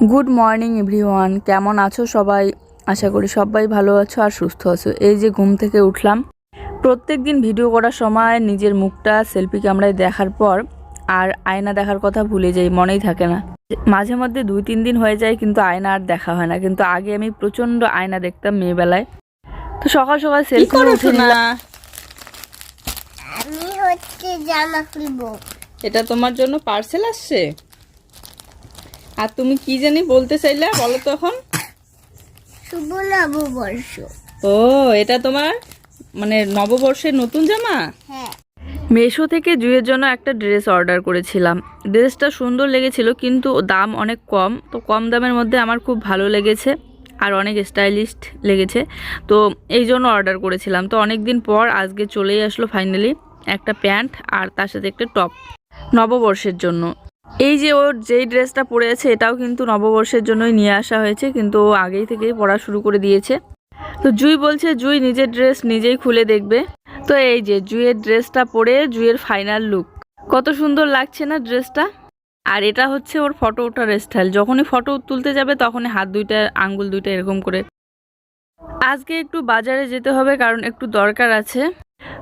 Good morning everyone, কেমন আছো সবাই? আশা করি সবাই ভালো আছো আর সুস্থ আছো। এই যে ঘুম থেকে উঠলাম। প্রত্যেক দিন ভিডিও করার সময় নিজের মুখটা সেলফি ক্যামেরায় দেখার পর আর আয়না দেখার কথা ভুলে যাই, মনেই থাকে না। মাঝে মধ্যে 2-3 দিন হয়ে যায় কিন্তু আয়না আর দেখা হয় না। কিন্তু আগে আমি প্রচণ্ড আয়না দেখতাম মেয়েবেলায়। তো সকাল সকাল সেলফি উঠে নিলাম। আমি হচ্ছে জামা খুলবো। এটা তোমার জন্য পার্সেল আসছে। আর তুমি কি জানি বলতে চাইলে বলো তো এখন। শুভ নববর্ষ। ও, এটা তোমার মানে নববর্ষের নতুন জামা। হ্যাঁ, মেশো থেকে জুয়ের জন্য একটা ড্রেস অর্ডার করেছিলাম। ড্রেসটা সুন্দর লেগেছিল কিন্তু দাম অনেক কম। তো কম দামের মধ্যে আমার খুব ভালো লেগেছে আর অনেক স্টাইলিশ লেগেছে। তো এই জন্য অর্ডার করেছিলাম। তো অনেক দিন পর আজকে চলেই আসলো ফাইনালি একটা প্যান্ট আর তার সাথে একটা টপ নববর্ষের জন্য। এই যে ওর যেই ড্রেসটা পরে আছে এটাও কিন্তু নববর্ষের জন্যই নিয়ে আসা হয়েছে, কিন্তু ও আগেই থেকেই পরা শুরু করে দিয়েছে। তো জুই বলছে জুই নিজের ড্রেস নিজেই খুলে দেখবে। তো এই যে জুইয়ের ড্রেসটা পরে জুইয়ের ফাইনাল লুক, কত সুন্দর লাগছে না ড্রেসটা। আর এটা হচ্ছে ওর ফটো ওঠার স্টাইল। যখনই ফটো তুলতে যাবে তখনই হাত দুইটা আঙ্গুল দুইটা এরকম করে। আজকে একটু বাজারে যেতে হবে কারণ একটু দরকার আছে।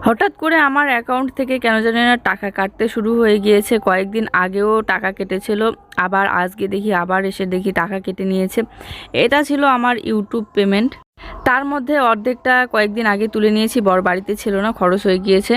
হঠাৎ করে আমার অ্যাকাউন্ট থেকে কেন জানি না টাকা কাটতে শুরু হয়ে গিয়েছে। কয়েকদিন আগেও টাকা কেটেছিল, আবার আজকে দেখি আবার এসে দেখি টাকা কেটে নিয়েছে। এটা ছিল আমার ইউটিউব পেমেন্ট। তার মধ্যে অর্ধেকটা কয়েকদিন আগে তুলে নিয়েছি, বর বাড়িতে ছিল না, খরচ হয়ে গিয়েছে।